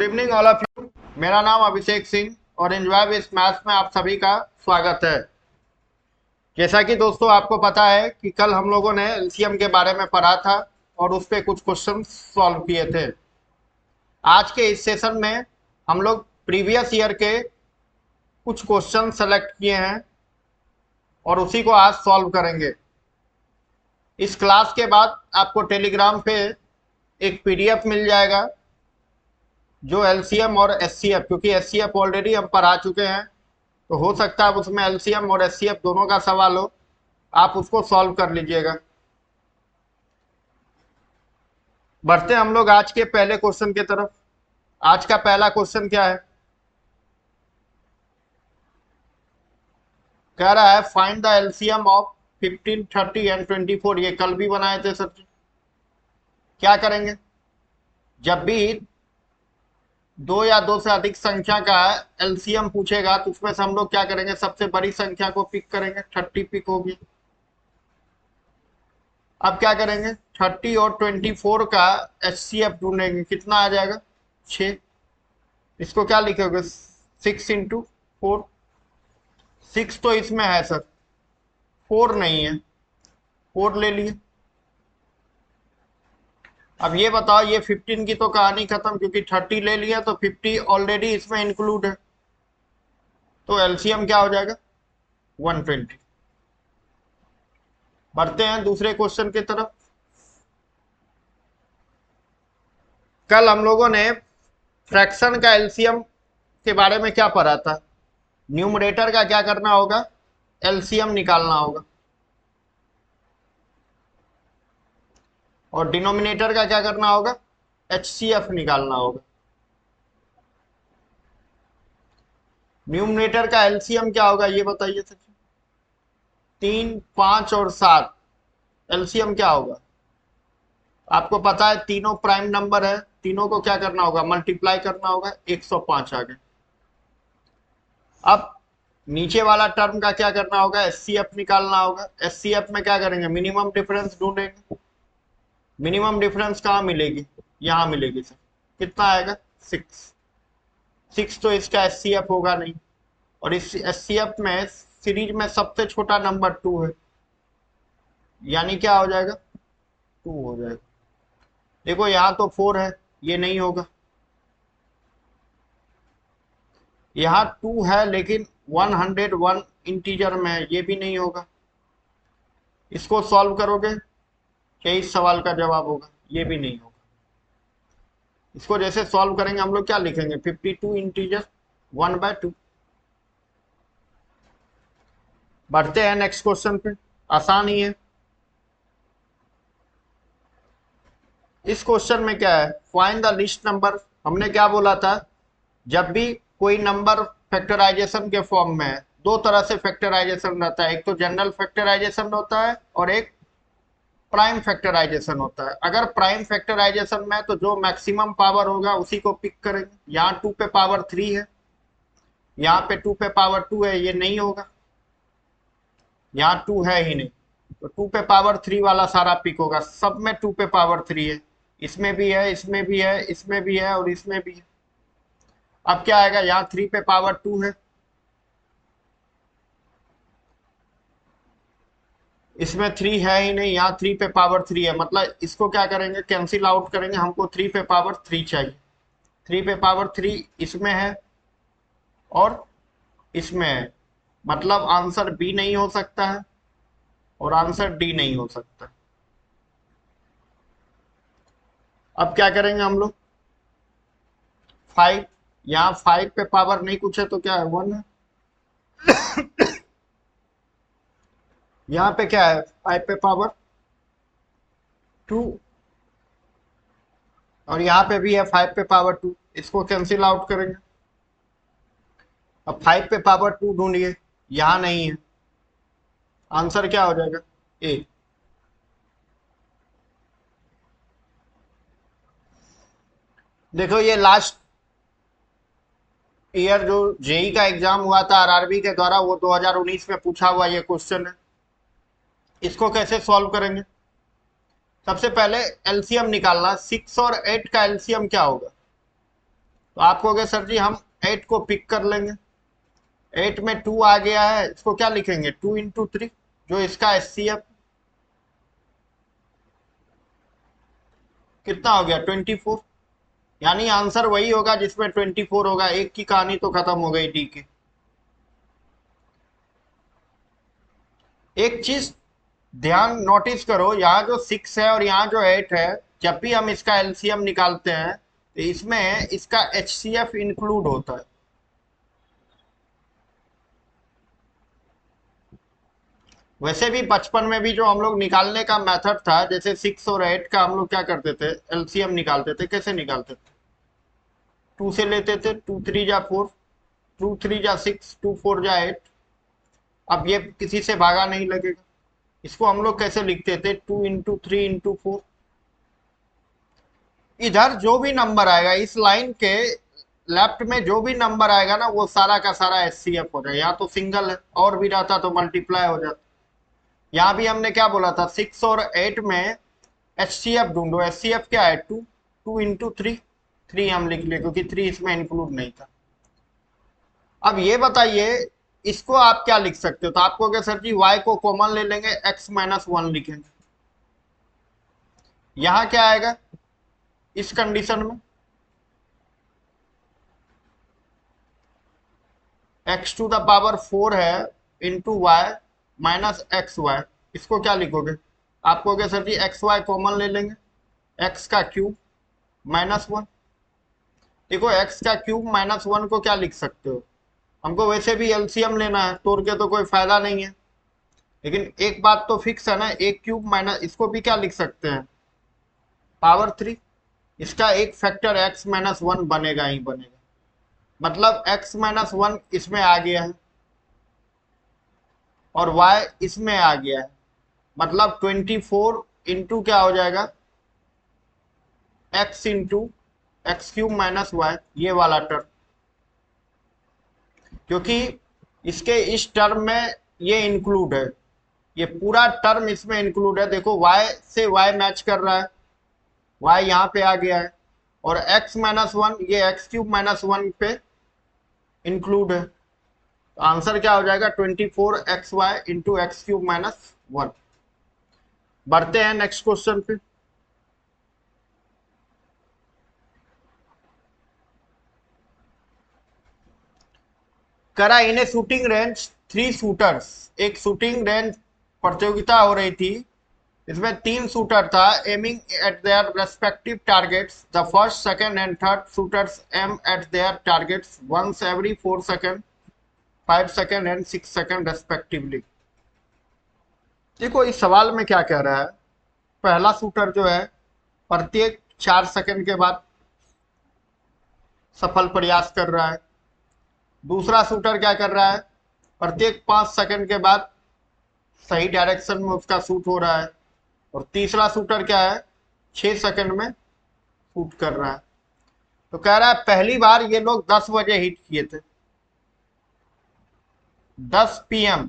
Good evening all of you. मेरा नाम अभिषेक सिंह और एंजॉय विद मैथ्स में आप सभी का स्वागत है। जैसा कि दोस्तों आपको पता है कि कल हम लोगों ने एलसीएम के बारे में पढ़ा था और उस पर कुछ क्वेश्चन सॉल्व किए थे। आज के इस सेशन में हम लोग प्रीवियस ईयर के कुछ क्वेश्चन सेलेक्ट किए हैं और उसी को आज सॉल्व करेंगे। इस क्लास के बाद आपको टेलीग्राम पे एक पीडीएफ मिल जाएगा जो एलसीएम और एचसीएफ, क्योंकि एचसीएफ ऑलरेडी हम पढ़ा चुके हैं तो हो सकता है उसमें एलसीएम और एचसीएफ दोनों का सवाल हो, आप उसको सॉल्व कर लीजिएगा। बढ़ते हम लोग आज के पहले क्वेश्चन की तरफ। आज का पहला क्वेश्चन क्या है? कह रहा है find the LCM of 15, 30 and 24। ये कल भी बनाए थे सर। क्या करेंगे? जब भी दो या दो से अधिक संख्या का एलसीएम पूछेगा तो उसमें से हम लोग क्या करेंगे, सबसे बड़ी संख्या को पिक करेंगे। 30 पिक होगी। अब क्या करेंगे, 30 और 24 का एचसीएफ ढूंढेंगे। कितना आ जाएगा? 6। इसको क्या लिखोगे? 6 इंटू 4। 6 तो इसमें है सर, 4 नहीं है। 4 ले लिए। अब ये बताओ, ये 15 की तो कहानी खत्म, क्योंकि 30 ले लिया तो 50 ऑलरेडी इसमें इंक्लूड है, तो एलसीएम क्या हो जाएगा? 120। बढ़ते हैं दूसरे क्वेश्चन की तरफ। कल हम लोगों ने फ्रैक्शन का एलसीएम के बारे में क्या पढ़ा था? न्यूमरेटर का क्या करना होगा? एलसीएम निकालना होगा। और डिनोमिनेटर का क्या करना होगा? एचसीएफ निकालना होगा। न्यूमरेटर का एलसीएम क्या होगा ये बताइए सर। 3, 5 और 7 एलसीएम क्या होगा? आपको पता है तीनों प्राइम नंबर है, तीनों को क्या करना होगा? मल्टीप्लाई करना होगा। 105 आ गए। अब नीचे वाला टर्म का क्या करना होगा? एचसीएफ निकालना होगा। एचसीएफ में क्या करेंगे? मिनिमम डिफरेंस ढूंढेंगे। मिनिमम डिफरेंस कहाँ मिलेगी? यहाँ मिलेगी सर। कितना आएगा? 6। 6 तो इसका एचसीएफ होगा नहीं, और इस एचसीएफ में सीरीज में सबसे छोटा नंबर 2 है, यानी क्या हो जाएगा? 2 हो जाएगा। देखो यहाँ तो 4 है, ये नहीं होगा। यहाँ 2 है लेकिन 101 इंटीजर में है, ये भी नहीं होगा। इसको सॉल्व करोगे क्या इस सवाल का जवाब होगा? ये भी नहीं होगा। इसको जैसे सॉल्व करेंगे हम लोग क्या लिखेंगे? 52 इंटीजर 1/2। बढ़ते हैं नेक्स्ट क्वेश्चन पे। आसान ही है। इस क्वेश्चन में क्या है? Find the least number. हमने क्या बोला था? जब भी कोई नंबर फैक्टराइजेशन के फॉर्म में है, दो तरह से फैक्टराइजेशन रहता है। एक तो जनरल फैक्टराइजेशन होता है और एक प्राइम फैक्टराइजेशन होता है। अगर प्राइम फैक्टराइजेशन में तो जो मैक्सिमम पावर होगा उसी को पिक करेंगे। यहाँ 2 पे पावर 3 है, यहाँ पे 2 पे पावर 2 है, ये नहीं होगा। यहाँ 2 है ही नहीं, तो 2 पे पावर 3 वाला सारा पिक होगा। सब में 2 पे पावर 3 है, इसमें भी है, इसमें भी है, इसमें भी है और इसमें भी है। अब क्या आएगा? यहाँ 3 पे पावर 2 है, इसमें 3 है ही नहीं, यहाँ 3 पे पावर 3 है। मतलब इसको क्या करेंगे? कैंसिल आउट करेंगे। हमको 3 पे पावर 3 चाहिए। 3 पे पावर 3 इसमें है और इसमें है, मतलब आंसर बी नहीं हो सकता है और आंसर डी नहीं हो सकता। अब क्या करेंगे हम लोग? 5, यहाँ 5 पे पावर नहीं कुछ है तो क्या है? 1 है। यहाँ पे क्या है? 5 पे पावर 2 और यहाँ पे भी है 5 पे पावर 2। इसको कैंसिल आउट करेंगे। अब 5 पे पावर 2 ढूंढिए, यहाँ नहीं है। आंसर क्या हो जाएगा? ए। देखो ये लास्ट ईयर जो जेई का एग्जाम हुआ था आरआरबी के द्वारा, वो 2019 में पूछा हुआ ये क्वेश्चन है। इसको कैसे सॉल्व करेंगे? सबसे पहले एलसीएम निकालना। 6 और 8 का एलसीएम क्या होगा? तो आप कहोगे सर जी हम 8 को पिक कर लेंगे, 8 में 2 आ गया है, इसको क्या लिखेंगे 2 × 3, जो इसका एचसीएफ कितना हो गया 24। यानी आंसर वही होगा जिसमें 24 होगा। एक की कहानी तो खत्म हो गई डी की। एक चीज ध्यान नोटिस करो, यहाँ जो 6 है और यहाँ जो 8 है, जब भी हम इसका एलसीएम निकालते हैं तो इसमें इसका एचसीएफ इंक्लूड होता है। वैसे भी बचपन में भी जो हम लोग निकालने का मेथड था, जैसे 6 और 8 का हम लोग क्या करते थे, एलसीएम निकालते थे। कैसे निकालते थे, 2 से लेते थे, 2 3 जा 4, 2 3 जा 6, 2 4 जा 8। अब ये किसी से भागा नहीं लगेगा। इसको हम लोग कैसे लिखते थे, 2 × 3 × 4। इधर जो भी नंबर आएगा इस लाइन के लेफ्ट में, जो भी नंबर आएगा ना वो सारा का सारा एचसीएफ हो जाएगा। यहाँ तो सिंगल है, और भी रहता तो मल्टीप्लाई हो जाता। यहाँ भी हमने क्या बोला था, 6 और 8 में एचसीएफ ढूंढो। एचसीएफ क्या है, 2, 2 × 3, 3 हम लिख लिए क्योंकि 3 इसमें इंक्लूड नहीं था। अब ये बताइए इसको आप क्या लिख सकते हो, तो आपको क्या सर जी y को कॉमन ले लेंगे, x-1 लिखेंगे। यहां क्या आएगा इस कंडीशन में, x⁴ है into y minus x y. इसको क्या लिखोगे, आप कहोगे sir ji x y common ले लेंगे, x का क्यूब -1। देखो x का क्यूब -1 को क्या लिख सकते हो, हमको वैसे भी एलसीएम लेना है, तोड़ के तो कोई फायदा नहीं है। लेकिन एक बात तो फिक्स है ना, एक क्यूब माइनस, इसको भी क्या लिख सकते हैं पावर 3। इसका एक फैक्टर x-1 बनेगा ही बनेगा। मतलब x-1 इसमें आ गया है और y इसमें आ गया है। मतलब 24 इंटू क्या हो जाएगा, x into x³ minus Y, ये वाला टर्म। क्योंकि इसके इस टर्म में ये इंक्लूड है, ये पूरा टर्म इसमें इंक्लूड है। देखो y से y मैच कर रहा है, y यहाँ पे आ गया है, और x-1 ये x³ -1 पे इंक्लूड है। तो आंसर क्या हो जाएगा 24xy इंटू x³ -1। बढ़ते हैं नेक्स्ट क्वेश्चन पे। करा in a shooting range 3 shooters, एक शूटिंग रेंज प्रतियोगिता हो रही थी, इसमें 3 शूटर था। Aiming at their respective targets, the first second and third shooters aim at their targets once every 4 second, 5 second and 6 second respectively. देखो इस सवाल में क्या कह रहा है, पहला शूटर जो है प्रत्येक 4 सेकंड के बाद सफल प्रयास कर रहा है। दूसरा शूटर क्या कर रहा है, प्रत्येक 5 सेकंड के बाद सही डायरेक्शन में उसका शूट हो रहा है। और तीसरा शूटर क्या है, 6 सेकंड में शूट कर रहा है। तो कह रहा है पहली बार ये लोग 10 बजे हिट किए थे, 10 PM।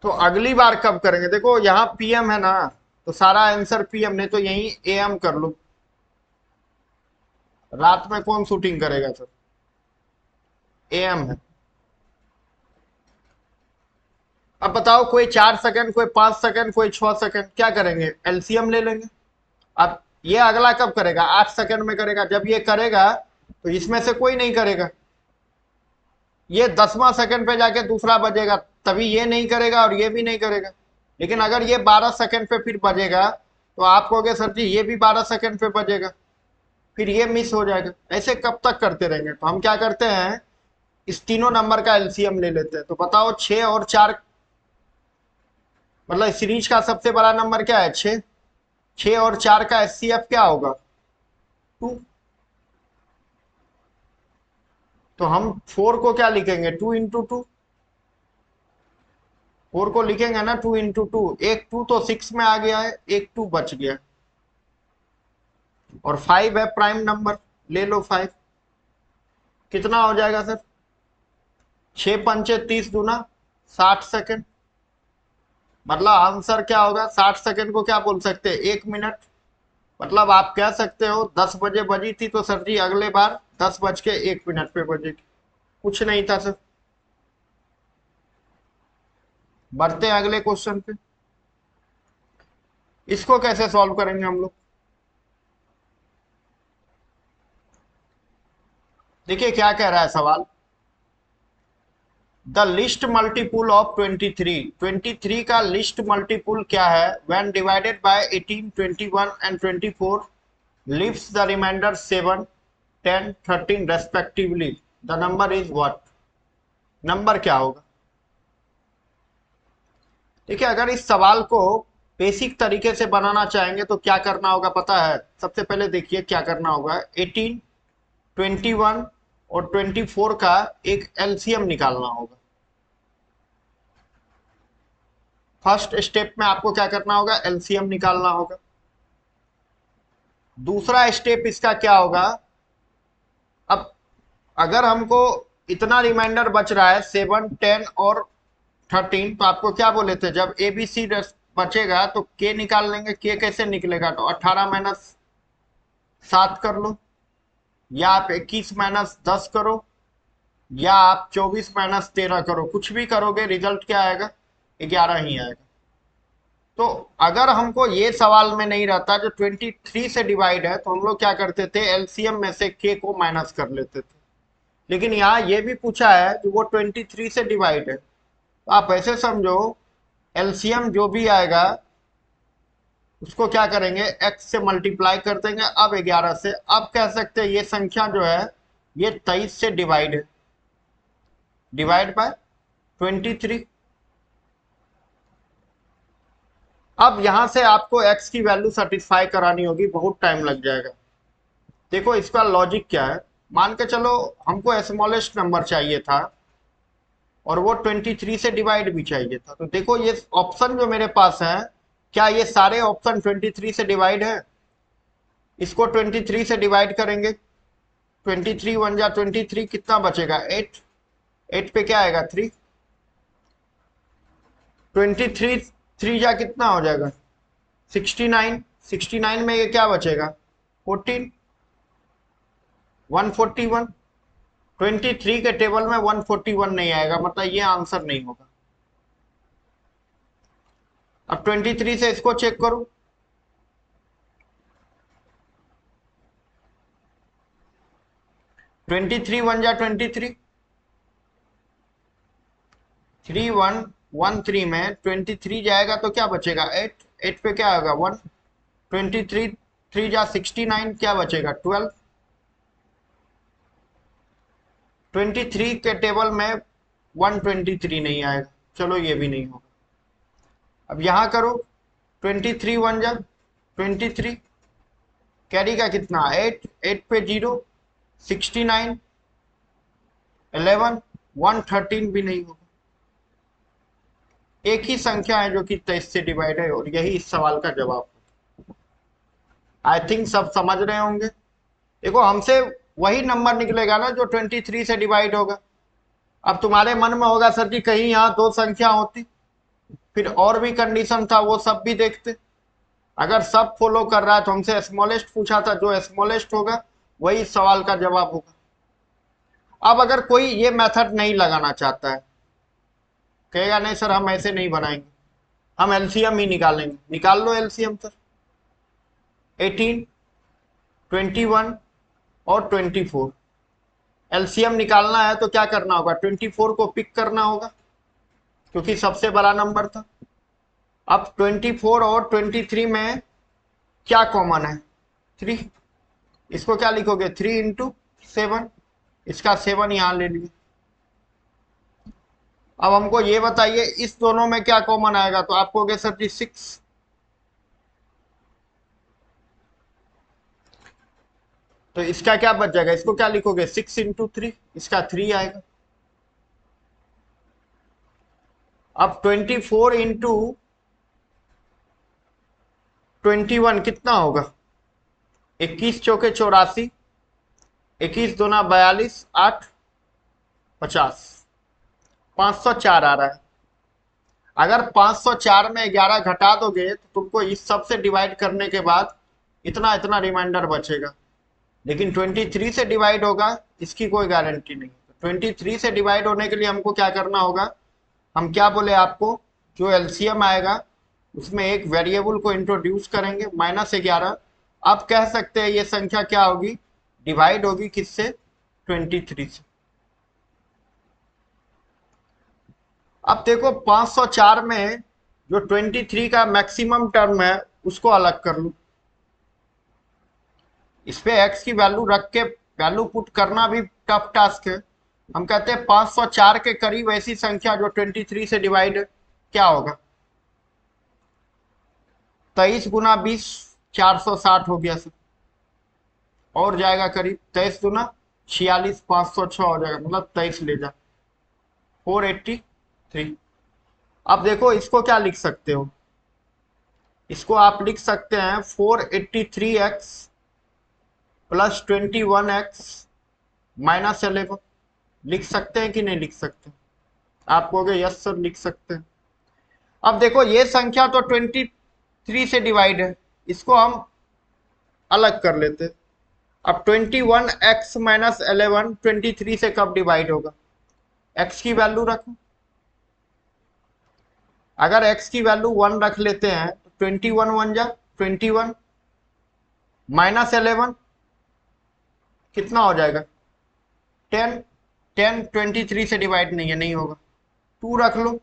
तो अगली बार कब करेंगे, देखो यहाँ PM है ना, तो सारा आंसर PM, नहीं तो यही AM कर लो। रात में कौन शूटिंग करेगा सर, AM है। अब बताओ कोई 4 सेकंड, कोई 5 सेकंड, कोई 6 सेकंड, क्या करेंगे एलसीएम ले लेंगे। अब ये अगला कब करेगा, 8 सेकंड में करेगा। जब ये करेगा तो इसमें से कोई नहीं करेगा, ये 10वां सेकंड पे जाके दूसरा बजेगा, तभी ये नहीं करेगा और ये भी नहीं करेगा। लेकिन अगर ये 12 सेकंड पे फिर बजेगा तो आप कहोगे सर जी ये भी 12 सेकंड पे बजेगा, फिर ये मिस हो जाएगा। ऐसे कब तक करते रहेंगे, तो हम क्या करते हैं इस तीनों नंबर का एलसीएम ले लेते हैं। तो बताओ 6 और 4, मतलब सीरीज का सबसे बड़ा नंबर क्या है 6, 6 और 4 का एचसीएफ क्या होगा 2। तो हम 4 को क्या लिखेंगे 2 × 2, 4 को लिखेंगे ना 2 × 2। एक 2 तो 6 में आ गया है, एक 2 बच गया, और 5 है प्राइम नंबर, ले लो 5। कितना हो जाएगा सर, 6 × 5 = 30, दूना 60 सेकंड। मतलब आंसर क्या होगा, 60 सेकंड को क्या बोल सकते हैं, 1 मिनट। मतलब आप कह सकते हो 10 बजे बजी थी तो सर जी अगले बार 10 बज के 1 मिनट पे बजेगी। कुछ नहीं था सर। बढ़ते हैं अगले क्वेश्चन पे। इसको कैसे सॉल्व करेंगे हम लोग? देखिए क्या कह रहा है सवाल। द लिस्ट मल्टीपुल ऑफ 23, 23 का लिस्ट मल्टीपुल क्या है when divided bye 18, 21 and 24 leaves the remainder 7, 10, 13 respectively. The number is what? Number क्या होगा? देखिए अगर इस सवाल को बेसिक तरीके से बनाना चाहेंगे तो क्या करना होगा पता है? सबसे पहले देखिए क्या करना होगा, 18, 21 और 24 का एक एलसीएम निकालना होगा। फर्स्ट स्टेप में आपको क्या करना होगा, एलसीएम निकालना होगा। दूसरा स्टेप इसका क्या होगा, अब अगर हमको इतना रिमाइंडर बच रहा है 7, 10 और 13, तो आपको क्या बोले थे, जब ए बी सी बचेगा तो के निकाल लेंगे। के कैसे निकलेगा, तो 18 माइनस 7 कर लो, या आप 21 माइनस 10 करो, या आप 24 माइनस 13 करो। कुछ भी करोगे रिजल्ट क्या आएगा, 11 ही आएगा। तो अगर हमको ये सवाल में नहीं रहता जो 23 से डिवाइड है, तो हम लोग क्या करते थे, एलसीएम में से के को माइनस कर लेते थे। लेकिन यहाँ ये भी पूछा है कि वो 23 से डिवाइड है, तो आप ऐसे समझो एलसीएम जो भी आएगा उसको क्या करेंगे, x से मल्टीप्लाई कर देंगे। अब 11 से, अब कह सकते हैं ये संख्या जो है ये 23 से डिवाइड है, डिवाइड बाय 23। अब यहां से आपको x की वैल्यू सेटिस्फाई करानी होगी, बहुत टाइम लग जाएगा। देखो इसका लॉजिक क्या है, मान के चलो हमको स्मॉलेस्ट नंबर चाहिए था और वो 23 से डिवाइड भी चाहिए था। तो देखो ये ऑप्शन जो मेरे पास है, क्या ये सारे ऑप्शन 23 से डिवाइड है? इसको 23 से डिवाइड करेंगे, 23 वन जा 23, कितना बचेगा 8, 8 पे क्या आएगा 3, 23 3 जा कितना हो जाएगा 69, 69 में ये क्या बचेगा 14, 141। 23 के टेबल में 141 नहीं आएगा, मतलब ये आंसर नहीं होगा। अब 23 से इसको चेक करो, 23 वन जा 23, 3113 में 23 जाएगा तो क्या बचेगा 8, 8 पे क्या होगा 1, 23 3 जा 69, क्या बचेगा 12। 23 के टेबल में 123 नहीं आएगा, चलो ये भी नहीं होगा। अब यहां करो 23 वन जा 23, कैरी का कितना 8, 8 पे 0, 69, 11, 113 भी नहीं होगा। एक ही संख्या है जो कि 23 से डिवाइड है, और यही इस सवाल का जवाब। आई थिंक सब समझ रहे होंगे। देखो हमसे वही नंबर निकलेगा ना जो 23 से डिवाइड होगा। अब तुम्हारे मन में होगा सर जी कहीं यहाँ दो संख्या होती, फिर और भी कंडीशन था वो सब भी देखते। अगर सब फॉलो कर रहा है तो हमसे स्मॉलेस्ट पूछा था, जो स्मॉलेस्ट होगा वही इस सवाल का जवाब होगा। अब अगर कोई ये मेथड नहीं लगाना चाहता है, कहेगा नहीं सर हम ऐसे नहीं बनाएंगे, हम एलसीएम ही निकालेंगे, निकाल लो एलसीएम सर। 18, 21 और 24 एलसीएम निकालना है तो क्या करना होगा, 24 को पिक करना होगा क्योंकि सबसे बड़ा नंबर था। अब 24 और 23 में क्या कॉमन है, 3, इसको क्या लिखोगे 3 इंटू 7, इसका 7 यहां ले लिए। अब हमको ये बताइए इस दोनों में क्या कॉमन आएगा, तो आप कहोगे सर जी 6, तो इसका क्या बच जाएगा, इसको क्या लिखोगे 6 इंटू 3, इसका 3 आएगा। अब 24 इंटू 21 कितना होगा, 21 चौके 84, 21 दूना 42, 8 50, 504 आ रहा है। अगर 504 में 11 घटा दोगे तो तुमको इस सब से डिवाइड करने के बाद इतना इतना रिमाइंडर बचेगा, लेकिन 23 से डिवाइड होगा इसकी कोई गारंटी नहीं। 23 से डिवाइड होने के लिए हमको क्या करना होगा, हम क्या बोले आपको, जो एलसीएम आएगा उसमें एक वेरिएबल को इंट्रोड्यूस करेंगे -11। आप कह सकते हैं ये संख्या क्या होगी, डिवाइड होगी किससे, 23 से। अब देखो 504 में जो 23 का मैक्सिमम टर्म है उसको अलग कर लूं, इस पे x की वैल्यू रख के वैल्यू पुट करना भी टफ टास्क है। हम कहते हैं 504 के करीब ऐसी संख्या जो 23 से डिवाइड क्या होगा, 23 गुना 20 460 हो गया सर, और जाएगा करीब 23 गुना 46 506 हो जाएगा, मतलब 23 ले जा 483। अब देखो इसको क्या लिख सकते हो, इसको आप लिख सकते हैं 483x प्लस 21x माइनस 11। लिख सकते हैं कि नहीं लिख सकते, आप कहोगे यस सर लिख सकते हैं। अब देखो ये संख्या तो 23 से डिवाइड है, इसको हम अलग कर लेते। अब 21x माइनस 11 23 से कब डिवाइड होगा, x की वैल्यू रखो, अगर x की वैल्यू 1 रख लेते हैं तो 21 1 जा 21 माइनस 11 कितना हो जाएगा 10। 10 23 से डिवाइड नहीं है, नहीं होगा, 2 रख लो,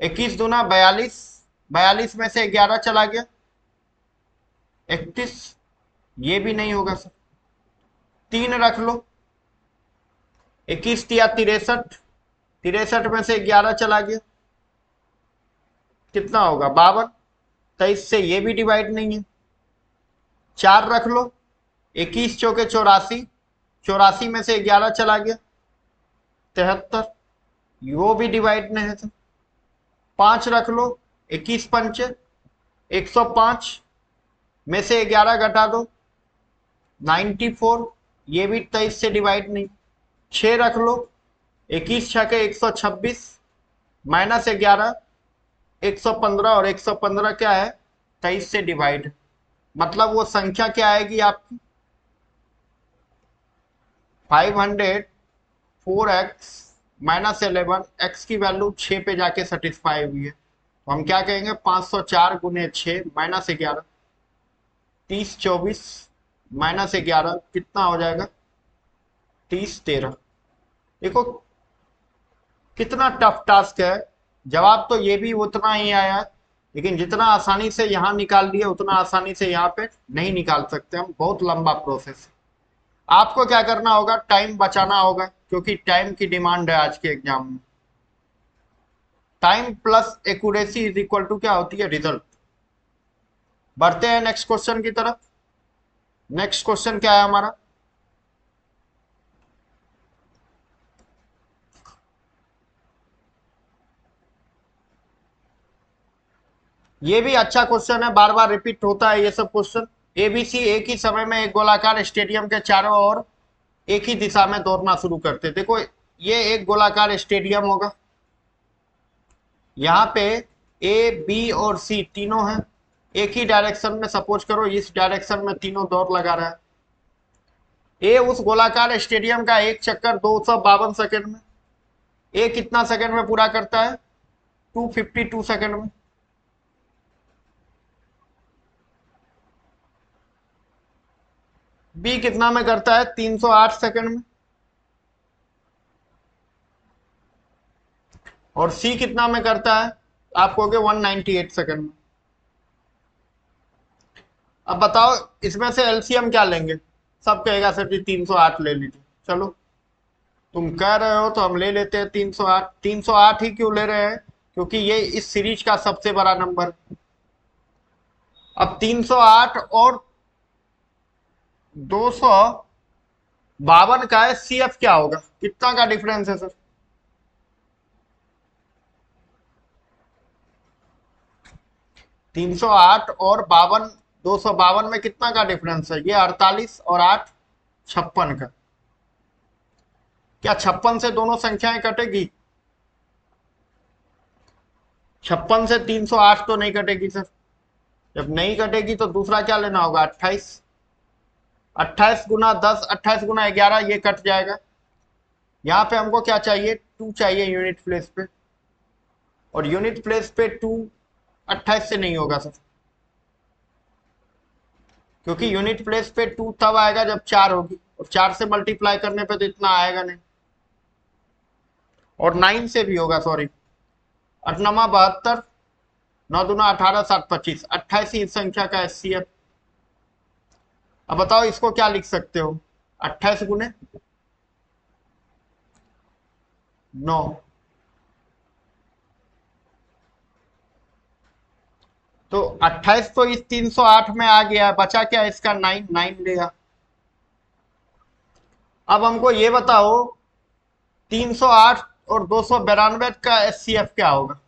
21 दूना 42, 42 में से 11 चला गया 31, ये भी नहीं होगा सर। 3 रख लो, 21 तिया 63, 63 में से 11 चला गया कितना होगा 52, 23 से ये भी डिवाइड नहीं है। 4 रख लो, 21 चौके 84, 84 में से 11 चला गया 73, वो भी डिवाइड नहीं है सर। 5 रख लो, 21 पंचे 105 में से 11 घटा दो 94, ये भी 23 से डिवाइड नहीं। 6 रख लो, 21 छके 126 माइनस 11 115, और 115 क्या है 23 से डिवाइड, मतलब वो संख्या क्या आएगी आपकी 504x माइनस 11, x की वैल्यू 6 पे जाके सेटिस्फाई हुई है, तो हम क्या कहेंगे 504 गुने 6 माइनस 11, 30 24 माइनस 11 कितना हो जाएगा 30 13। देखो कितना टफ टास्क है, जवाब तो ये भी उतना ही आया, लेकिन जितना आसानी से यहाँ निकाल दिया उतना आसानी से यहाँ पे नहीं निकाल सकते हम, बहुत लंबा प्रोसेस है। आपको क्या करना होगा, टाइम बचाना होगा, क्योंकि टाइम की डिमांड है आज के एग्जाम में। Time plus accuracy is equal to क्या होती है, रिजल्ट। बढ़ते हैं नेक्स्ट क्वेश्चन की तरफ। नेक्स्ट क्वेश्चन क्या है हमारा, ये भी अच्छा क्वेश्चन है, बार बार रिपीट होता है ये सब क्वेश्चन। एबीसी एक ही समय में एक गोलाकार स्टेडियम के चारों ओर एक ही दिशा में दौड़ना शुरू करते। देखो ये एक गोलाकार स्टेडियम होगा, यहाँ पे ए बी और सी तीनों हैं, एक ही डायरेक्शन में, सपोज करो इस डायरेक्शन में तीनों दौड़ लगा रहा है। ए उस गोलाकार स्टेडियम का एक चक्कर 252 सेकंड में, ए कितना सेकंड में पूरा करता है 252 सेकंड में। बी कितना में करता है 308 सेकंड में, और सी कितना में करता है आप कहोगे 198 सेकंड में। अब बताओ इसमें से एलसीएम क्या लेंगे, सब कहेगा सर जी 308 ले लीजिए, चलो तुम कह रहे हो तो हम ले लेते हैं 308। 308 ही क्यों ले रहे हैं, क्योंकि ये इस सीरीज का सबसे बड़ा नंबर है। अब 308 और 252 का है, सीएफ क्या होगा, कितना का डिफरेंस है सर, तीन सौ आठ और 52, 252 में कितना का डिफरेंस है, ये 48 और 8 56 का। क्या 56 से दोनों संख्याएं कटेगी, 56 से 308 तो नहीं कटेगी सर। जब नहीं कटेगी तो दूसरा क्या लेना होगा, 28। 28 गुना 10, 28 गुना 11, ये कट जाएगा। यहाँ पे हमको क्या चाहिए, 2 चाहिए यूनिट प्लेस पे, और यूनिट प्लेस पे 2 28 से नहीं होगा सर, क्योंकि यूनिट प्लेस पे 2 तब आएगा जब 4 होगी, और 4 से मल्टीप्लाई करने पे तो इतना आएगा नहीं, और 9 से भी होगा, सॉरी। 8 72, 9 दूना 18, 7 25, 28 ही इस संख्या का HCF। अब बताओ इसको क्या लिख सकते हो, 28 गुने 9, तो 28 तो इस 308 में आ गया, बचा क्या इसका 9, 9 लेगा। अब हमको ये बताओ 308 और 292 का HCF क्या होगा।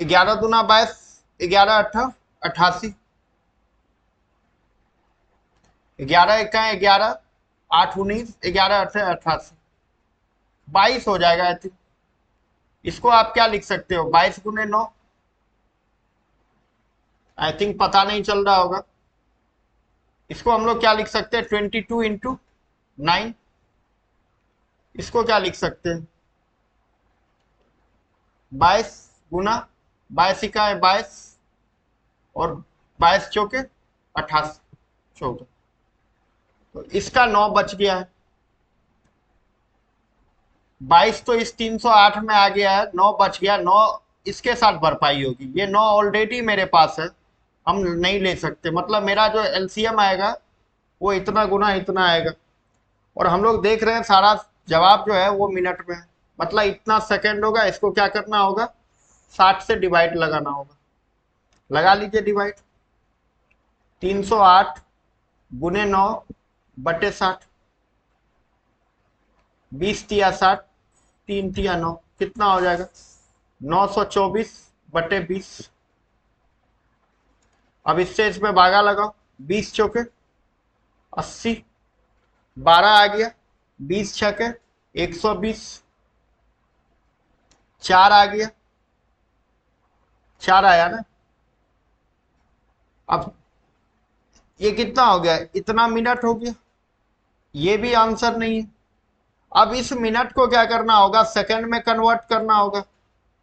11 दूना 22, 11 अट्ठा 88, 11 इक्का 11, 8 19, 11 अट्ठे 88, 22 हो जाएगा आई थिंक। इसको आप क्या लिख सकते हो, 22 गुने 9, आई थिंक पता नहीं चल रहा होगा। इसको हम लोग क्या लिख सकते हैं, 22 इंटू 9। इसको क्या लिख सकते हैं, 22 गुना 22 इक्का 22, और 22 चौके 88, 14, तो इसका 9 बच गया है। 22 तो इस 308 में आ गया है, 9 बच गया, 9 इसके साथ भरपाई होगी, ये 9 ऑलरेडी मेरे पास है, हम नहीं ले सकते, मतलब मेरा जो एलसीएम आएगा वो इतना गुना इतना आएगा। और हम लोग देख रहे हैं सारा जवाब जो है वो मिनट में है, मतलब इतना सेकंड होगा। इसको क्या करना होगा, 60 से डिवाइड लगाना होगा, लगा लीजिए डिवाइड। 308 गुने 9 बटे 60, 20 तिया 60, 3 तिया 9, कितना हो जाएगा, 924 बटे 20। अब इससे इसमें भागा लगाओ, 20 चौके 80, 12 आ गया, 20 छके 120, 4 आ गया, 4 आया ना। अब ये कितना हो गया, इतना मिनट हो गया, ये भी आंसर नहीं है। अब इस मिनट को क्या करना होगा, सेकंड में कन्वर्ट करना होगा,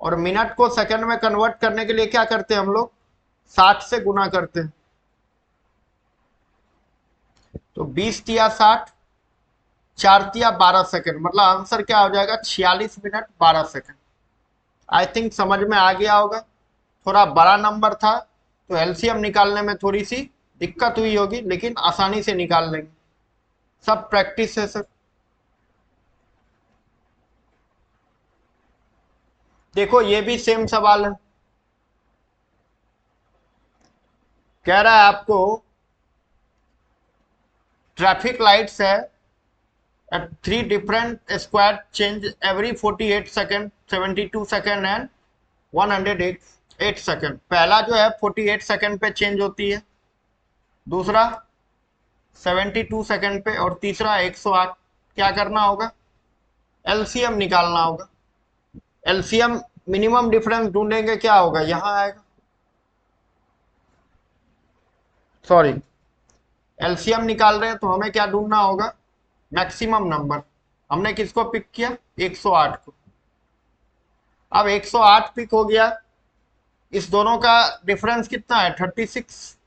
और मिनट को सेकंड में कन्वर्ट करने के लिए क्या करते हैं हम लोग, 60 से गुना करते हैं। तो 20 तिया 60, 4 तिया 12 सेकंड, मतलब आंसर क्या हो जाएगा, 46 मिनट 12 सेकंड। आई थिंक समझ में आ गया होगा। थोड़ा बड़ा नंबर था तो एलसीएम निकालने में थोड़ी सी दिक्कत हुई होगी, लेकिन आसानी से निकाल लेंगे, सब प्रैक्टिस है सर। देखो ये भी सेम सवाल है, कह रहा है आपको ट्रैफिक लाइट्स है at 3 different square change every 48 second, 72 second and 108 second. पहला जो है 48 सेकंड पे चेंज होती है, दूसरा 72 सेकंड पे, और तीसरा 108। क्या करना होगा, एलसीएम निकालना होगा। एलसीएम मिनिमम डिफरेंस ढूंढेंगे, क्या होगा, यहां आएगा, सॉरी एलसीएम निकाल रहे हैं तो हमें क्या ढूंढना होगा, मैक्सिमम नंबर। हमने किसको पिक किया, 108 को। अब 108 पिक हो गया, इस दोनों का डिफरेंस कितना है, 36।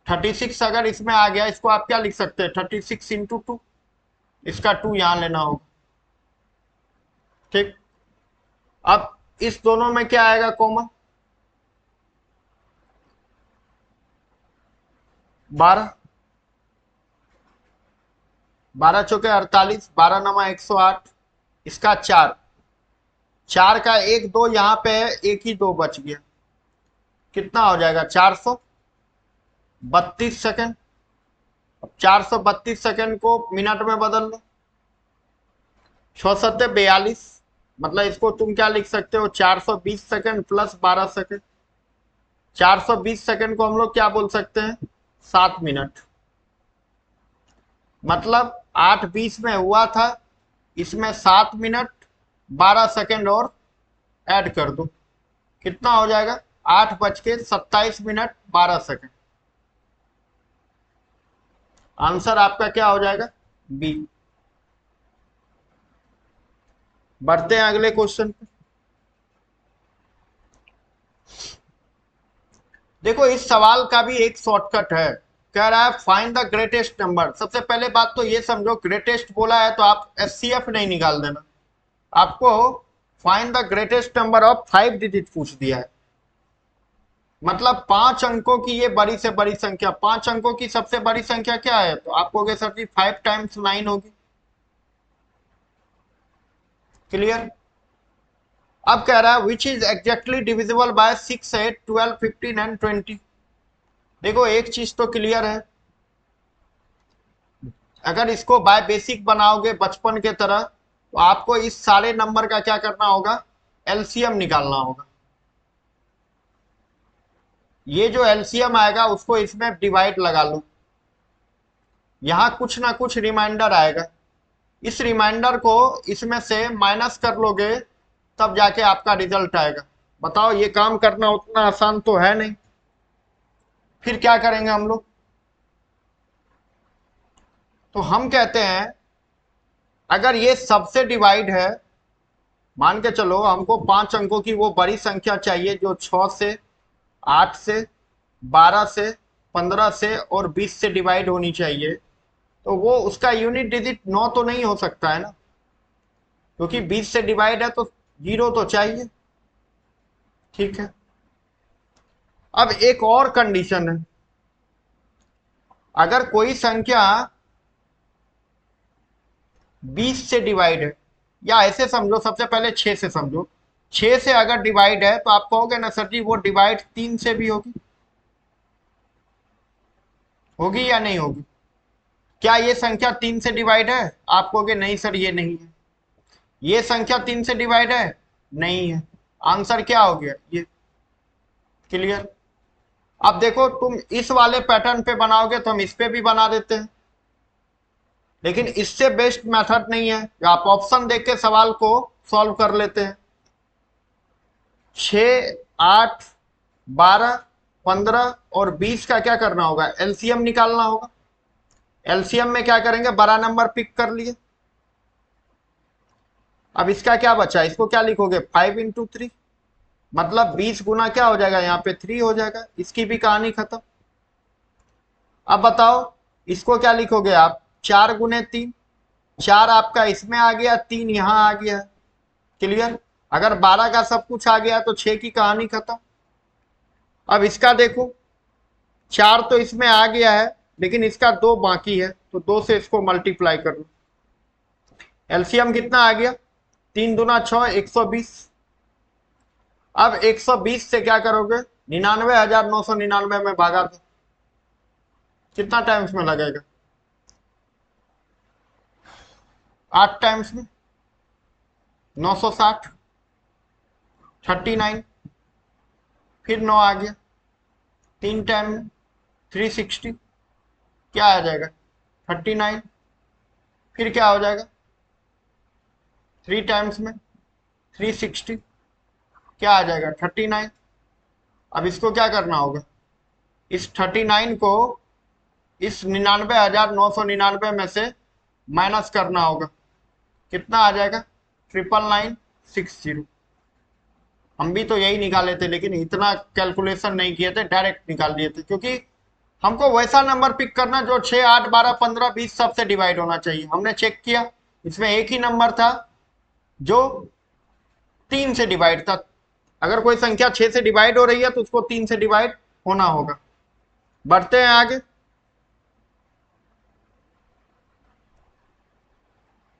36 अगर इसमें आ गया, इसको आप क्या लिख सकते हैं, 36 इंटू 2, इसका 2 यहां लेना होगा, ठीक। अब इस दोनों में क्या आएगा कॉमन, 12, 12 चौके 48, 12 नमा 108, इसका 4, 4 का 1 2 यहां पे है, एक ही 2 बच गया, कितना हो जाएगा, 432 सेकंड। अब 432 सेकंड को मिनट में बदल लो, 6 42, मतलब इसको तुम क्या लिख सकते हो, 420 सेकंड प्लस 12 सेकंड। 420 सेकंड को हम लोग क्या बोल सकते हैं, 7 मिनट। मतलब 8:20 में हुआ था, इसमें 7 मिनट 12 सेकेंड और ऐड कर दो, कितना हो जाएगा 8:27 12 सेकेंड। आंसर आपका क्या हो जाएगा बी। बढ़ते हैं अगले क्वेश्चन पे। देखो इस सवाल का भी एक शॉर्टकट है, कह रहा है फाइंड द ग्रेटेस्ट नंबर। सबसे पहले बात तो ये समझो, ग्रेटेस्ट बोला है तो आप एचसीएफ नहीं निकाल देना, आपको find the greatest number of 5 digit पूछ दिया है। मतलब 5 अंकों की ये बड़ी से बड़ी संख्या, 5 अंकों की सबसे बड़ी संख्या क्या है, तो आप कहोगे सर जी 5 टाइम्स 9 होगी। क्लियर। अब कह रहा है which is exactly divisible by 6, 8, 12, 15 and 20। देखो एक चीज तो क्लियर है, अगर इसको बाय बेसिक बनाओगे बचपन के तरह, तो आपको इस सारे नंबर का क्या करना होगा, एलसीएम निकालना होगा। ये जो एलसीएम आएगा उसको इसमें डिवाइड लगा लो, यहां कुछ ना कुछ रिमाइंडर आएगा, इस रिमाइंडर को इसमें से माइनस कर लोगे तब जाके आपका रिजल्ट आएगा। बताओ ये काम करना उतना आसान तो है नहीं। फिर क्या करेंगे हम लोग, तो हम कहते हैं अगर ये सबसे डिवाइड है, मान के चलो हमको 5 अंकों की वो बड़ी संख्या चाहिए जो 6 से 8 से 12 से 15 से और 20 से डिवाइड होनी चाहिए, तो वो उसका यूनिट डिजिट 9 तो नहीं हो सकता है ना, क्योंकि 20 से डिवाइड है तो 0 तो चाहिए। ठीक है, अब एक और कंडीशन है, अगर कोई संख्या 20 से डिवाइड है, या ऐसे समझो, सबसे पहले 6 से समझो, 6 से अगर डिवाइड है तो आप कहोगे ना सर जी वो डिवाइड 3 से भी होगी, होगी या नहीं होगी। क्या ये संख्या 3 से डिवाइड है, आप कहोगे नहीं सर ये नहीं है। ये संख्या 3 से डिवाइड है, नहीं है, आंसर क्या हो गया ये। क्लियर। अब देखो तुम इस वाले पैटर्न पे बनाओगे तो हम इस पे भी बना देते हैं, लेकिन इससे बेस्ट मेथड नहीं है, आप ऑप्शन देख के सवाल को सॉल्व कर लेते हैं। 6, 8, 12, 15 और 20 का क्या करना होगा, एलसीएम निकालना होगा। एलसीएम में क्या करेंगे, बड़ा नंबर पिक कर लिए। अब इसका क्या बचा, इसको क्या लिखोगे 5 इंटू 3, मतलब 20 गुना क्या हो जाएगा, यहाँ पे 3 हो जाएगा, इसकी भी कहानी खत्म। अब बताओ इसको क्या लिखोगे आप, 4 गुने 3, 4 आपका इसमें आ गया, 3 यहां आ गया। क्लियर। अगर 12 का सब कुछ आ गया तो 6 की कहानी खत्म। अब इसका देखो, 4 तो इसमें आ गया है लेकिन इसका 2 बाकी है, तो 2 से इसको मल्टीप्लाई कर लो। एलसीएम कितना आ गया, 3 दूना 6, 120। अब 120 से क्या करोगे, 99,999 में भागा दो, कितना टाइम्स में लगेगा, 8 टाइम्स में 960, 39, फिर 9 आ गया, 3 टाइम में 360, क्या आ जाएगा 39, फिर क्या हो जाएगा 3 टाइम्स में 360, क्या आ जाएगा 39। अब इसको क्या करना होगा, इस 39 को इस 99,999 में से माइनस करना होगा, कितना आ जाएगा 99960। हम भी तो यही निकाले थे लेकिन इतना कैलकुलेशन नहीं किए थे, डायरेक्ट निकाल लिए थे, क्योंकि हमको वैसा नंबर पिक करना जो 6, 8, 12, 15, 20 सबसे डिवाइड होना चाहिए। हमने चेक किया इसमें एक ही नंबर था जो 3 से डिवाइड था। अगर कोई संख्या 6 से डिवाइड हो रही है तो उसको 3 से डिवाइड होना होगा। बढ़ते हैं आगे।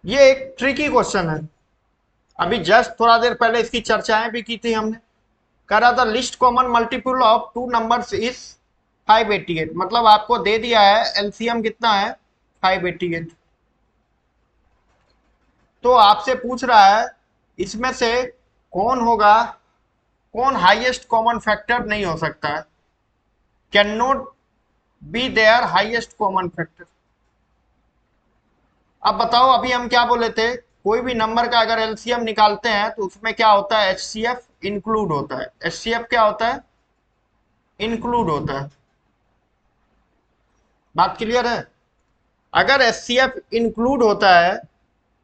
ये एक ट्रिकी क्वेश्चन है, अभी जस्ट थोड़ा देर पहले इसकी चर्चाएं भी की थी हमने। कह रहा था list common multiple of 2 numbers is 588, मतलब आपको दे दिया है एलसीएम कितना है 588, तो आपसे पूछ रहा है इसमें से कौन होगा, कौन हाईएस्ट कॉमन फैक्टर नहीं हो सकता है, can not be their highest common factor. अब बताओ, अभी हम क्या बोले थे, कोई भी नंबर का अगर एलसीएम निकालते हैं तो उसमें क्या होता है, एचसीएफ इंक्लूड होता है। एचसीएफ क्या होता है, इंक्लूड होता है। बात क्लियर है? अगर एचसीएफ इंक्लूड होता है,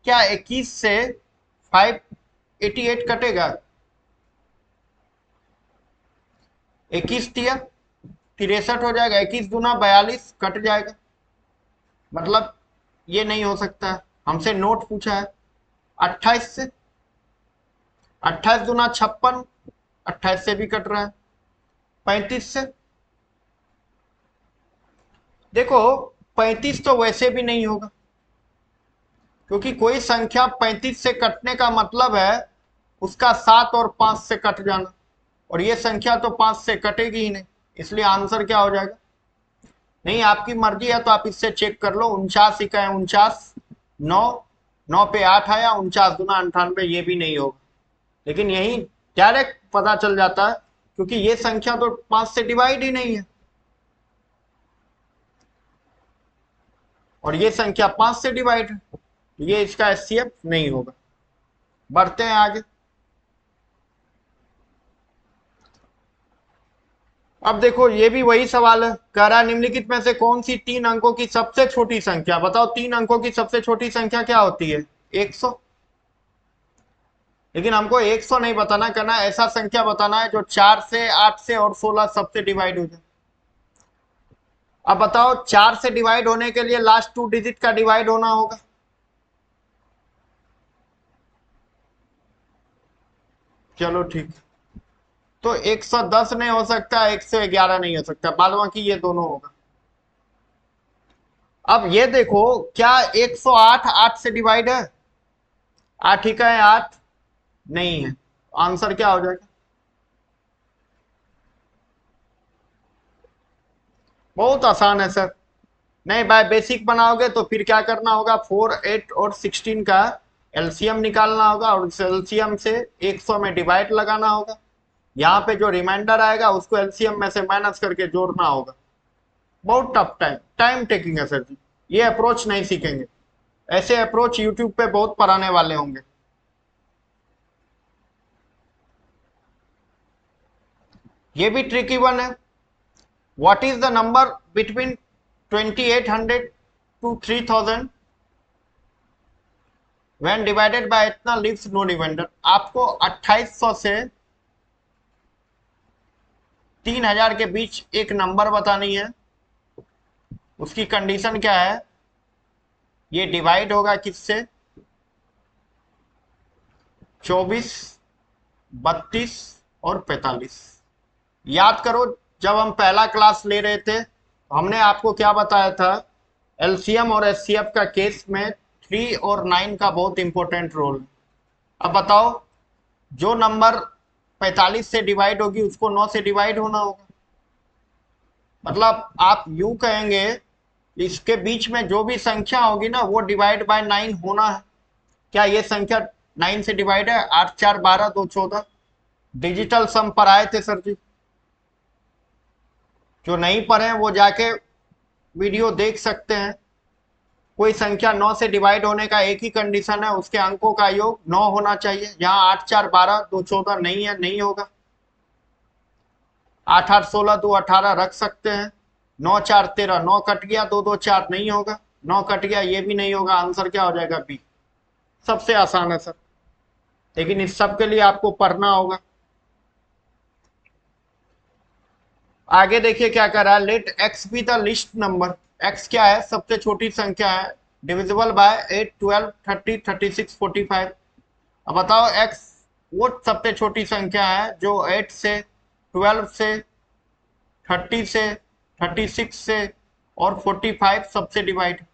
क्या 21 से 588 कटेगा? 21 तिया 63 हो जाएगा, 21 दूना 42 कट जाएगा। मतलब ये नहीं हो सकता है, हमसे नोट पूछा है। 28 से, 28 दूना 56, 28 से भी कट रहा है। 35 से, देखो 35 तो वैसे भी नहीं होगा, क्योंकि कोई संख्या 35 से कटने का मतलब है उसका 7 और 5 से कट जाना, और ये संख्या तो 5 से कटेगी ही नहीं, इसलिए आंसर क्या हो जाएगा? नहीं, आपकी मर्जी है तो आप इससे चेक कर लो। 49 इका 49, 9, 9 पे 8 आया, 49 दूना 98, ये भी नहीं होगा। लेकिन यही डायरेक्ट पता चल जाता है, क्योंकि ये संख्या तो 5 से डिवाइड ही नहीं है, और ये संख्या 5 से डिवाइड है, ये इसका एचसीएफ नहीं होगा। बढ़ते हैं आगे। अब देखो, ये भी वही सवाल है, कह रहा है निम्नलिखित में से कौन सी 3 अंकों की सबसे छोटी संख्या, बताओ 3 अंकों की सबसे छोटी संख्या क्या होती है? 100। लेकिन हमको 100 नहीं बताना, कहना ऐसा संख्या बताना है जो 4 से, 8 से और 16 सबसे डिवाइड हो जाए। अब बताओ, 4 से डिवाइड होने के लिए लास्ट 2 डिजिट का डिवाइड होना होगा। चलो ठीक, तो 110 नहीं हो सकता, 111 नहीं हो सकता, बाद बाकी ये दोनों होगा। अब ये देखो, क्या 108 8 से डिवाइड है? 8 ही का है 8, नहीं है। आंसर क्या हो जाएगा? बहुत आसान है सर। नहीं, बाय बेसिक बनाओगे तो फिर क्या करना होगा, 4 8 और 16 का एलसीएम निकालना होगा, और उस एलसीएम से 100 में डिवाइड लगाना होगा। यहाँ पे जो रिमाइंडर आएगा उसको एलसीएम में से माइनस करके जोड़ना होगा। बहुत टफ टाइम टेकिंग है सर जी, ये अप्रोच नहीं सीखेंगे। ऐसे अप्रोच यूट्यूब पे बहुत पढ़ाने वाले होंगे। ये भी ट्रिकी वन है। What is the number between 2800 to 3000 when divided by इतना लिव्स नो रिमाइंडर? आपको 2800 से 3000 के बीच एक नंबर बतानी है। उसकी कंडीशन क्या है, ये डिवाइड होगा किससे? 24, 32 और 45। याद करो, जब हम पहला क्लास ले रहे थे हमने आपको क्या बताया था, एलसीएम और एचसीएफ का केस में 3 और 9 का बहुत इंपॉर्टेंट रोल। अब बताओ, जो नंबर 45 से डिवाइड होगी उसको 9 से डिवाइड होना होगा। मतलब आप यूं कहेंगे, इसके बीच में जो भी संख्या होगी ना वो डिवाइड बाय 9 होना है। क्या ये संख्या 9 से डिवाइड है? 8 4 12 2 14। डिजिटल सम पर आए थे सर जी, जो नहीं पढ़े वो जाके वीडियो देख सकते हैं। कोई संख्या 9 से डिवाइड होने का एक ही कंडीशन है, उसके अंकों का योग 9 होना चाहिए। यहाँ 8 4 12 2 14 नहीं है, नहीं होगा। 8 8 16 2 18 रख सकते हैं। 9 4 13, 9 कट गया, 2 2 4 नहीं होगा, 9 कट गया, ये भी नहीं होगा। आंसर क्या हो जाएगा? बी। सबसे आसान है सर, लेकिन इस सब के लिए आपको पढ़ना होगा। आगे देखिए क्या कर रहा है, let x be the least number. X क्या है? सबसे छोटी संख्या है, डिविजिबल बाय 8 12 30 36 45। अब बताओ, एक्स वो सबसे छोटी संख्या है जो 8 से, 12 से, 30 से, 36 से और 45 सबसे डिवाइड।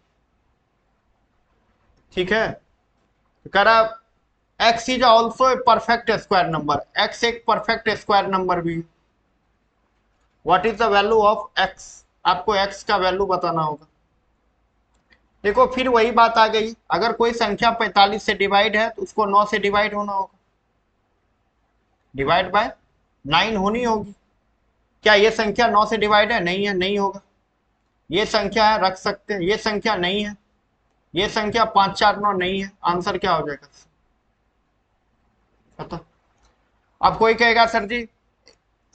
ठीक है, तो कह रहा x is also a perfect square number. X एक परफेक्ट स्क्वायर नंबर भी। What is the value of x? आपको एक्स का वैल्यू बताना होगा। देखो फिर वही बात आ गई, अगर कोई संख्या 45 से डिवाइड है तो उसको 9 से डिवाइड होना होगा, डिवाइड बाय 9 होनी होगी। क्या ये संख्या 9 से डिवाइड है? नहीं है, नहीं होगा। ये संख्या है, रख सकते हैं। ये संख्या नहीं है, ये संख्या 549 नहीं है, आंसर क्या हो जाएगा बताओ। अब कोई कहेगा सर जी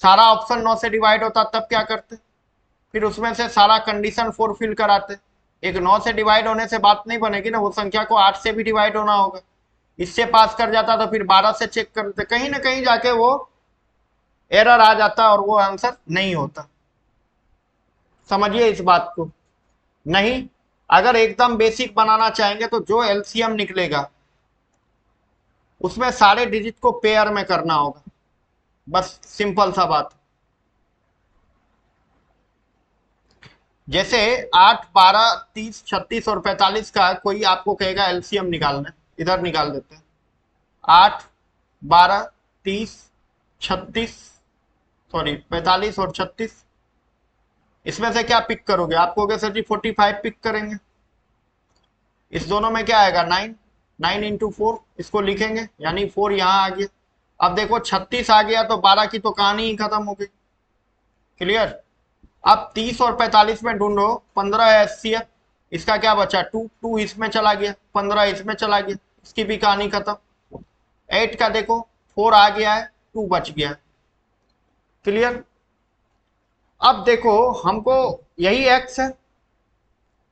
सारा ऑप्शन 9 से डिवाइड होता तब क्या करते, फिर उसमें से सारा कंडीशन फुलफिल कराते। एक 9 से डिवाइड होने से बात नहीं बनेगी ना, वो संख्या को 8 से भी डिवाइड होना होगा। इससे पास कर जाता तो फिर 12 से चेक करते, कहीं ना कहीं जाके वो एरर आ जाता और वो आंसर नहीं होता। समझिए इस बात को। नहीं, अगर एकदम बेसिक बनाना चाहेंगे तो जो एलसीएम निकलेगा उसमें सारे डिजिट को पेयर में करना होगा, बस सिंपल सा बात। जैसे 8, 12, 30, 36 और 45 का कोई आपको कहेगा एलसीएम निकालना, इधर निकाल देते हैं। 8, 12, 30, 36, सॉरी 45 और 36, इसमें से क्या पिक करोगे? आप कहोगे सर जी 45 पिक करेंगे। इस दोनों में क्या आएगा 9, 9 इंटू 4, इसको लिखेंगे यानी 4 यहाँ आ गया। अब देखो 36 आ गया तो 12 की तो कहानी ही खत्म हो गई। क्लियर। अब 30 और 45 में ढूंढो, 15 है एचसीएफ, इसका क्या बचा 2, 2 इसमें चला गया, 15 इसमें चला गया, इसकी भी कहानी खत्म। 8 का देखो 4 आ गया है, 2 बच गया है। क्लियर। अब देखो हमको यही x है,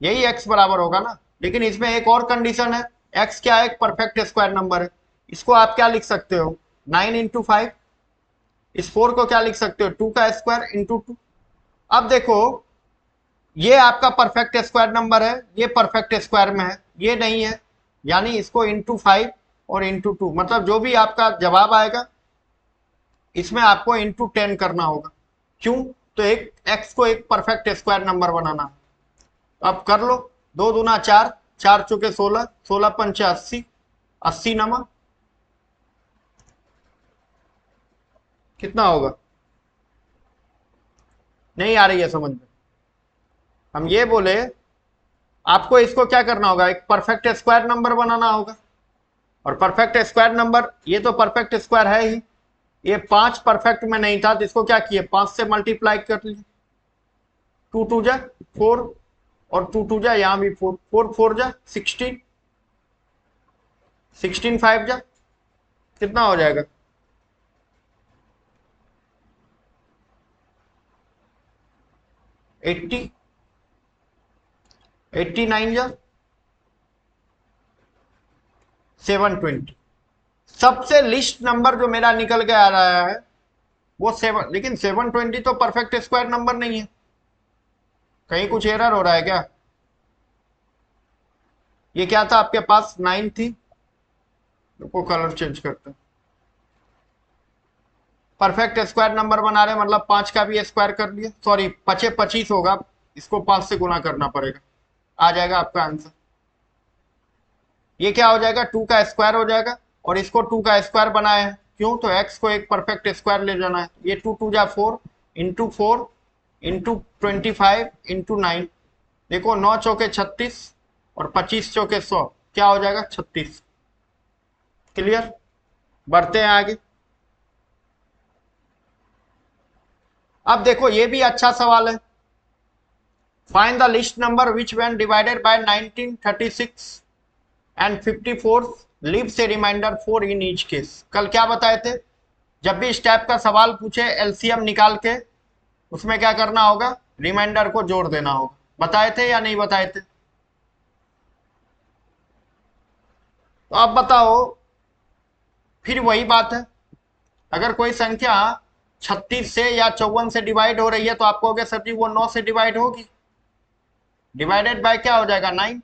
यही x बराबर होगा ना, लेकिन इसमें एक और कंडीशन है। x क्या है? एक परफेक्ट स्क्वायर नंबर है। इसको आप क्या लिख सकते हो 9 इंटू 5। इस 4 को क्या लिख सकते हो 2 का स्क्वायर इंटू 2। अब देखो ये आपका परफेक्ट स्क्वायर नंबर है, ये परफेक्ट स्क्वायर में है, ये नहीं है, यानी इसको इंटू 5 और इंटू 2, मतलब जो भी आपका जवाब आएगा इसमें आपको इंटू 10 करना होगा। क्यों? तो एक x को एक परफेक्ट स्क्वायर नंबर बनाना। अब कर लो, 2 दूना 4, 4 चौके 16, 16 पंचे 80, 80 नमा कितना होगा? नहीं आ रही है समझ में। हम ये बोले आपको इसको क्या करना होगा, एक परफेक्ट स्क्वायर नंबर बनाना होगा। और परफेक्ट स्क्वायर नंबर, ये तो परफेक्ट स्क्वायर है ही, ये 5 परफेक्ट में नहीं था तो इसको क्या किए 5 से मल्टीप्लाई कर लिए। 2 2 जा 4 और 2 2 जा यहां भी 4, 4 4 जा 16, 16 5 जा कितना हो जाएगा 80, 89 जा 720। सबसे लिस्ट नंबर जो मेरा निकल के आ रहा है वो 7, लेकिन 720 तो परफेक्ट स्क्वायर नंबर नहीं है, कहीं कुछ एरर हो रहा है क्या? ये क्या था आपके पास 9 थी, को कलर चेंज करते हैं। परफेक्ट स्क्वायर नंबर बना रहे मतलब 5 का भी स्क्वायर कर लिया, सॉरी 5 25 होगा, इसको 5 से गुना करना पड़ेगा, आ जाएगा आपका आंसर। ये क्या हो जाएगा 2 का स्क्वायर हो जाएगा, और इसको 2 का स्क्वायर बनाया है, क्यों? तो x को एक परफेक्ट स्क्वायर ले जाना है। ये 2 2 जा 4 इंटू 4 इंटू 25 इंटू 9, देखो 9 चौके 36 और 25 चौके 100, क्या हो जाएगा 36। क्लियर। बढ़ते हैं आगे। अब देखो ये भी अच्छा सवाल है। Find the least number which when divided by 1936 and 54 leaves a remainder 4 in each case. कल क्या बताए थे, जब भी इस टाइप का सवाल पूछे एलसीएम निकाल के उसमें क्या करना होगा, रिमाइंडर को जोड़ देना होगा। बताए थे या नहीं बताए थे? तो अब बताओ, फिर वही बात है, अगर कोई संख्या 36 से या 54 से डिवाइड हो रही है तो आप कहोगे सर जी वो 9 से डिवाइड होगी, डिवाइडेड बाय क्या हो जाएगा 9।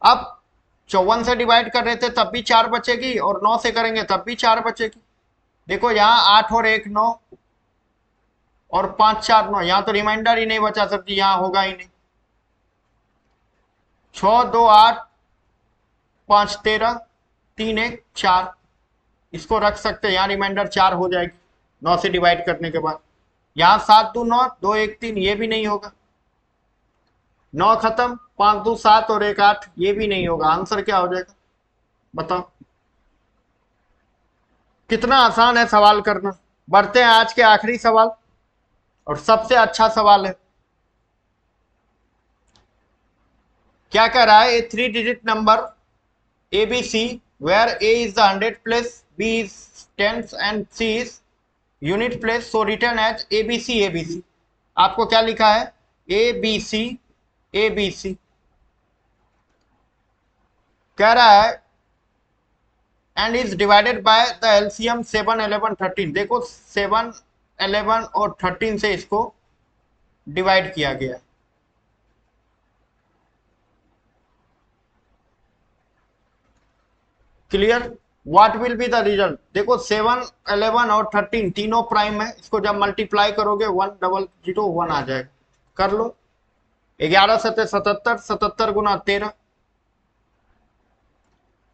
अब 54 से डिवाइड कर रहे थे तब भी 4 बचेगी, और 9 से करेंगे तब भी 4 बचेगी। देखो यहाँ 8 और 1 9 और 5 4 9, यहाँ तो रिमाइंडर ही नहीं बचा सर जी, यहाँ होगा ही नहीं। 6 2 8 5 13 3 1 4, इसको रख सकते हैं, यहाँ रिमाइंडर 4 हो जाएगी 9 से डिवाइड करने के बाद। यहाँ 7 2 9 2 1 3, ये भी नहीं होगा, 9 खत्म, 5 2 7 और 1 8, ये भी नहीं होगा। आंसर क्या हो जाएगा बताओ। कितना आसान है सवाल करना। बढ़ते हैं आज के आखिरी सवाल, और सबसे अच्छा सवाल है। क्या कह रहा है, ए 3 digit number ABC where A is the 100 place, B is tens and C is unit place, so written as ABC ABC। आपको क्या लिखा है, ABC ABC। कह रहा है and is divided by the LCM 7 11 13। देखो 7 11 और 13 से इसको डिवाइड किया गया है। Clear, what will be the result. देखो 7 11 और 13 तीनों प्राइम है, इसको जब मल्टीप्लाई करोगे 1001 आ जाएगा। कर लो, 11 सत्ते 77, 77 गुना 13,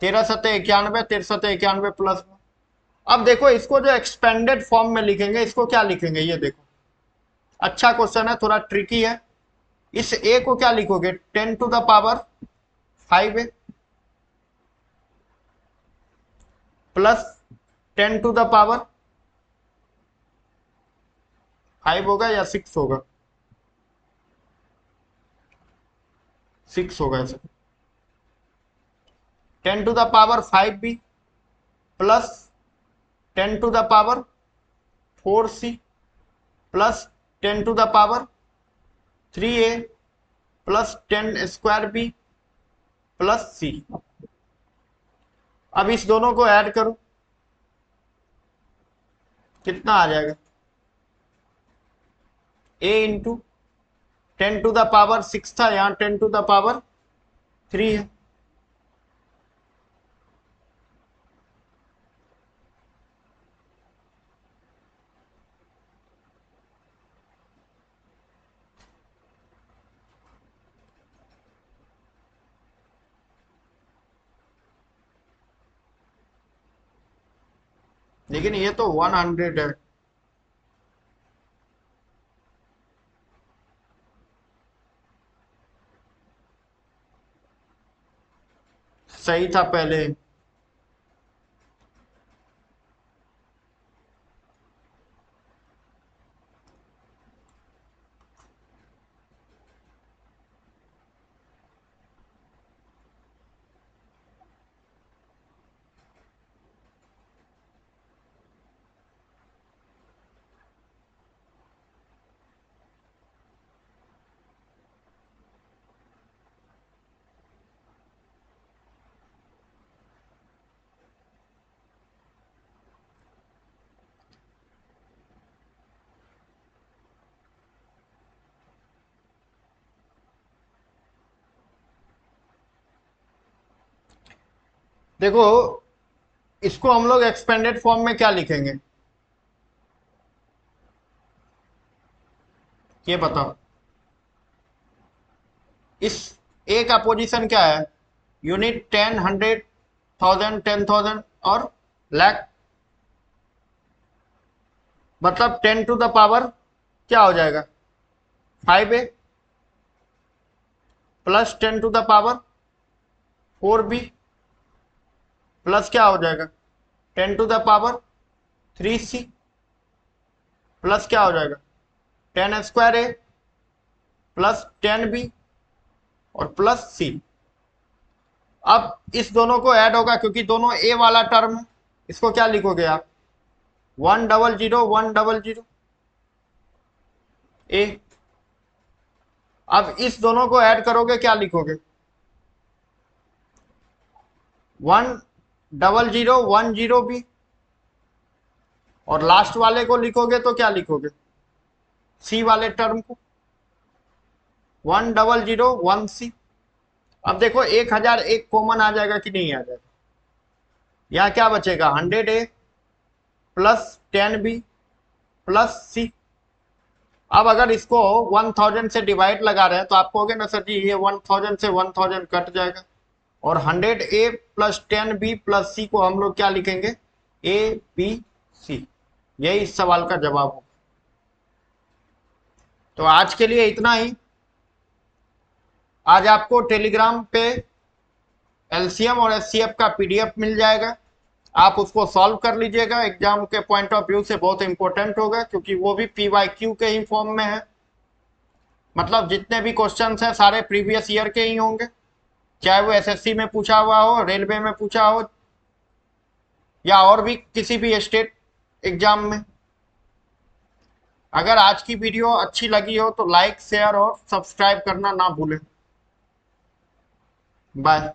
13 सत्ते 91, 13 सत्ते 91 प्लस। अब देखो इसको जो एक्सपेंडेड फॉर्म में लिखेंगे, इसको क्या लिखेंगे, ये देखो अच्छा क्वेश्चन है, थोड़ा ट्रिकी है। इस ए को क्या लिखोगे, 10 to the power 5 plus 10 to the power 5 होगा या 6 होगा, 6 होगा ऐसे। 10 to the power 5B plus 10 to the power 4C plus 10 to the power 3A plus 10 square B plus C। अब इस दोनों को ऐड करो, कितना आ जाएगा, A into 10 to the power 6 था, यहां 10 टू द पावर 3 है। लेकिन ये तो 100 है। सही था पहले। देखो इसको हम लोग एक्सपेंडेड फॉर्म में क्या लिखेंगे, ये बताओ। इस ए का पोजीशन क्या है, यूनिट 10 100 1000 10,000 और लाख, मतलब 10 टू द पावर क्या हो जाएगा 5A plus 10 to the power 4B plus क्या हो जाएगा 10 to the power 3C plus क्या हो जाएगा 10 स्क्वायर A प्लस 10B और प्लस C। अब इस दोनों को ऐड होगा, क्योंकि दोनों A वाला टर्म है, इसको क्या लिखोगे आप 100 100 A। अब इस दोनों को ऐड करोगे, क्या लिखोगे 100 10B और लास्ट वाले को लिखोगे तो क्या लिखोगे C वाले टर्म को 100 1C। अब देखो 1001 कॉमन आ जाएगा कि नहीं आ जाएगा, यहां क्या बचेगा 100A plus 10B plus C। अब अगर इसको 1000 से डिवाइड लगा रहे हैं तो आप कहोगे ना सर जी ये 1000 से 1000 कट जाएगा, और 100A plus 10B plus C को हम लोग क्या लिखेंगे ABC। यही इस सवाल का जवाब होगा। तो आज के लिए इतना ही। आज आपको टेलीग्राम पे एलसीएम और एचसीएफ का पीडीएफ मिल जाएगा, आप उसको सॉल्व कर लीजिएगा। एग्जाम के पॉइंट ऑफ व्यू से बहुत इंपॉर्टेंट होगा, क्योंकि वो भी पीवाईक्यू के ही फॉर्म में है, मतलब जितने भी क्वेश्चंस हैं सारे प्रीवियस ईयर के ही होंगे। चाहे वो एसएससी में पूछा हुआ हो, रेलवे में पूछा हो, या और भी किसी भी स्टेट एग्जाम में। अगर आज की वीडियो अच्छी लगी हो तो लाइक, शेयर और सब्सक्राइब करना ना भूलें। बाय।